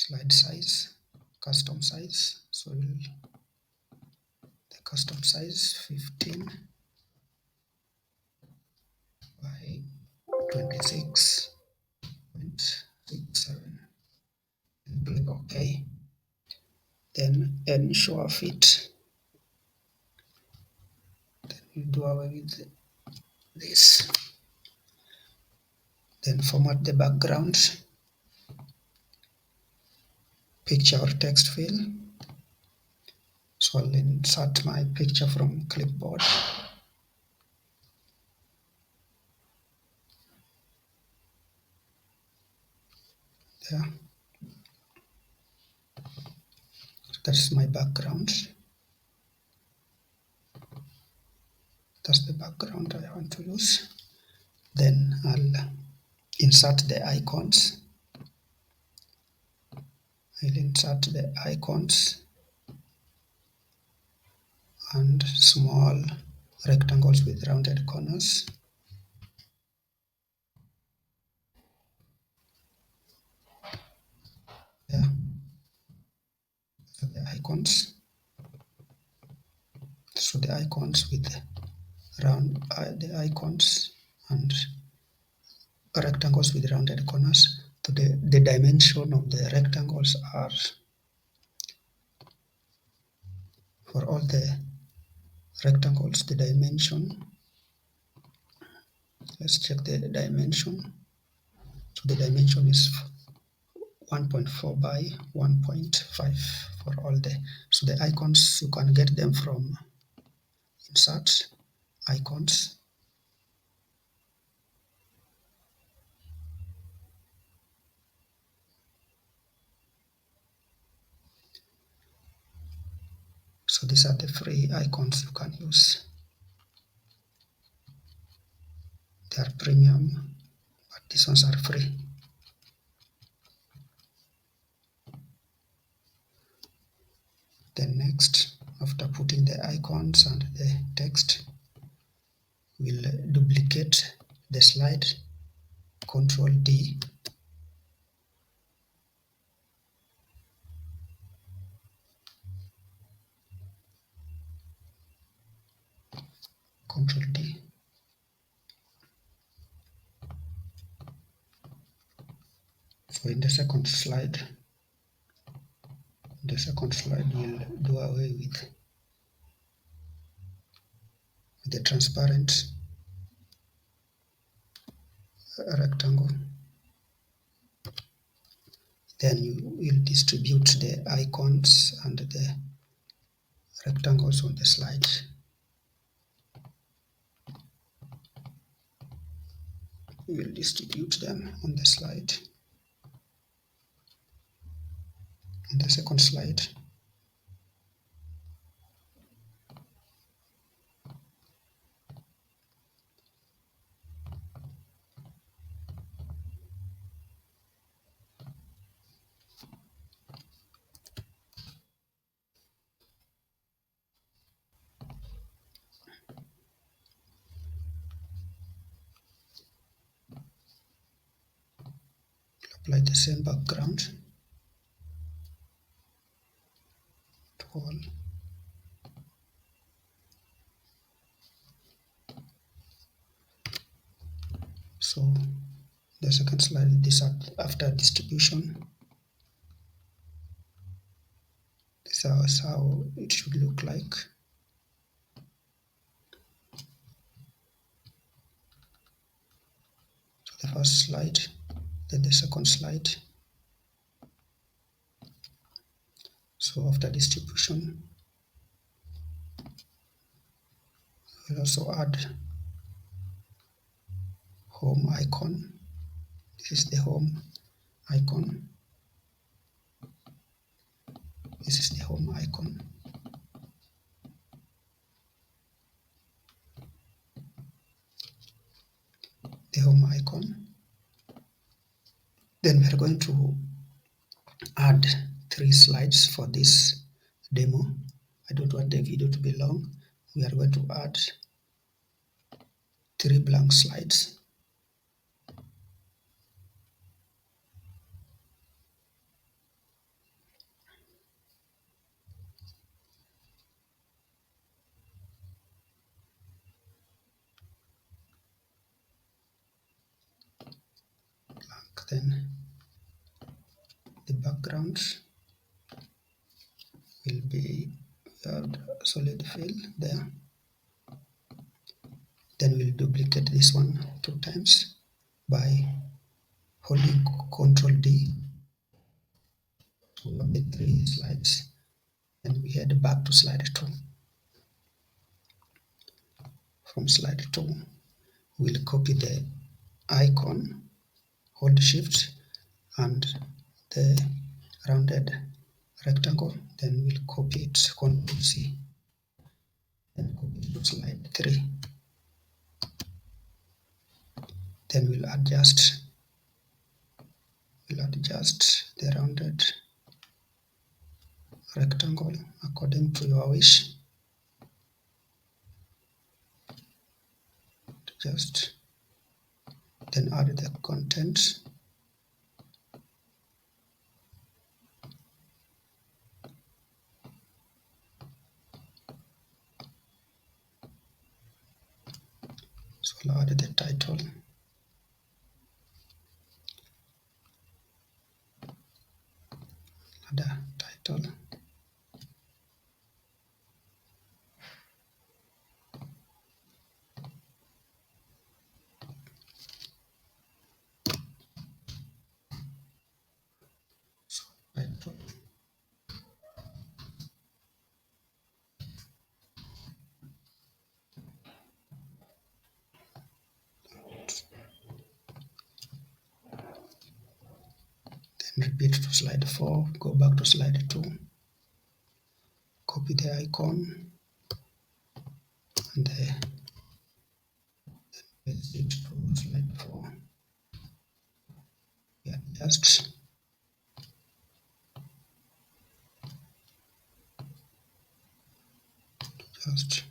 slide size, custom size. So the custom size 15 by 26.67 and click OK. Then ensure fit. Then you do away with this. Then format the background, picture or text fill. So I'll insert my picture from clipboard. There. That's my background. That's the background I want to use. Then I'll insert the icons. I'll insert the icons and small rectangles with rounded corners. Yeah, so the icons. So the icons with the the icons and rectangles with rounded corners. So the dimension of the rectangles are, for all the rectangles, the dimension. Let's check the dimension. So the dimension is 1.4 by 1.5 for all the. So the icons, you can get them from insert icons. So these are the free icons you can use. They are premium, but these ones are free. Then next, after putting the icons and the text, we'll duplicate the slide, Control D. Control D. So in the second slide, we'll do away with the transparent rectangle. Then you will distribute the icons and the rectangles on the slide. We will distribute them on the slide. On the second slide, apply the same background to all. So the second slide, this after distribution, this is how it should look like. So the first slide, then the second slide. So after distribution, we'll also add home icon. This is the home icon. This is the home icon. The home icon. Then we're going to add 3 slides for this demo. I don't want the video to be long. We are going to add 3 blank slides. Then the background will be solid fill there. Then we'll duplicate this one 2 times by holding Ctrl D to load the 3 slides. And we head back to slide 2. From slide 2, we'll copy the icon, hold Shift and the rounded rectangle, then we'll copy it, Ctrl C, and copy it to slide 3. Then we'll adjust the rounded rectangle according to your wish. Just then add the content. So I'll add the title. Add a title. So title. Then repeat to slide 4, go back to slide 2, copy the icon and paste it to slide 4. We adjust. Just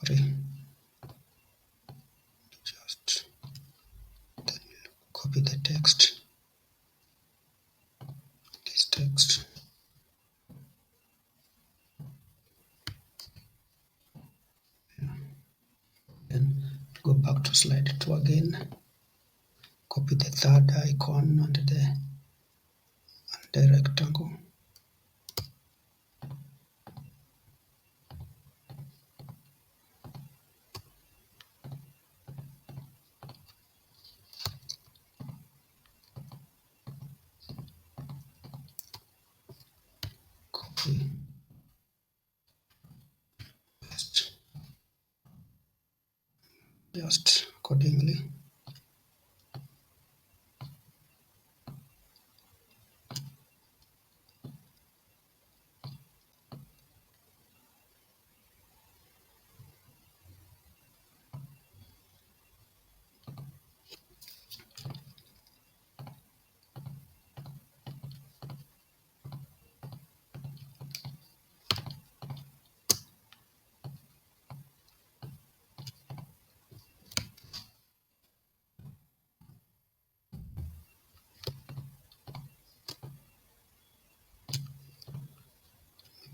sorry. Just then copy the text. This text. Then go back to slide 2 again. Copy the third icon and the rectangle. Copy, paste, just accordingly.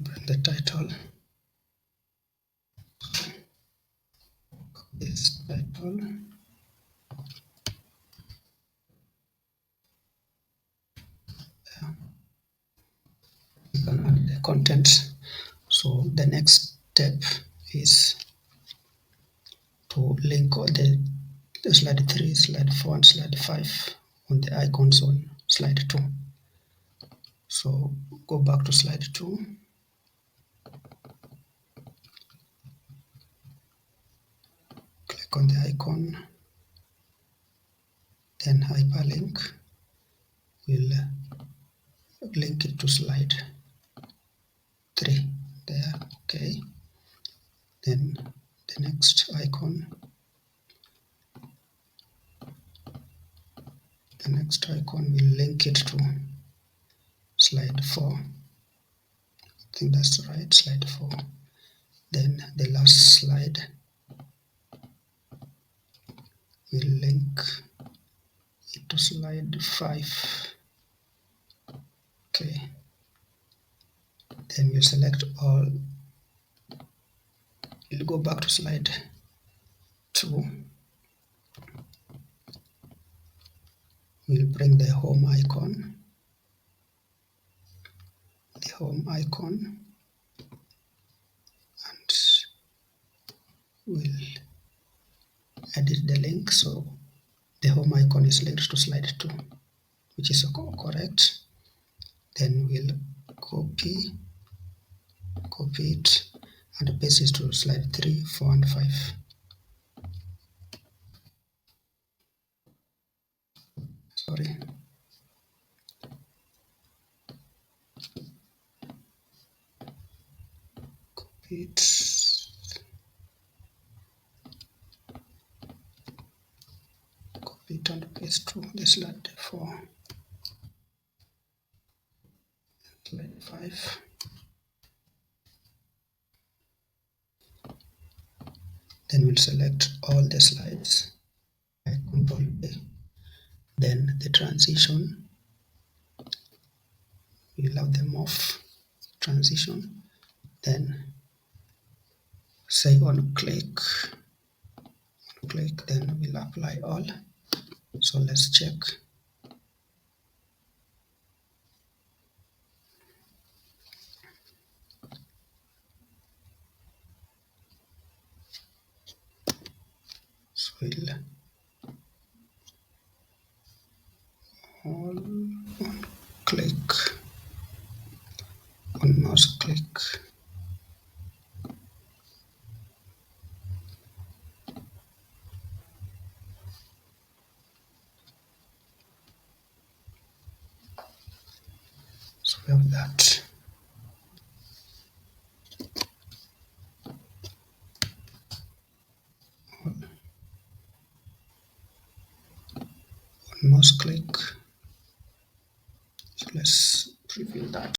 Bring the title. This title. You can add the contents. So the next step is to link all the slide 3, slide 4, and slide 5 on the icons on slide 2. So go back to slide 2. Click on the icon. Then hyperlink. We'll link it to slide 3 there. Okay. Then the next icon. The next icon will link it to slide 4. I think that's right, slide 4. Then the last slide will link it to slide 5. Okay. Then we'll select all. We'll go back to slide 2. We'll bring the home icon, and we'll edit the link so the home icon is linked to slide 2, which is correct. Then we'll copy it and paste it to slide 3, 4, and 5. Sorry. Copy it. Copy it and paste to the slide 4, slide 5. Then we'll select all the slides by Control A. Then the transition, we'll have them off, transition. Then say on click, then we'll apply all. So let's check. So we'll all on click, on mouse click. So we have that. On mouse click. So let's preview that.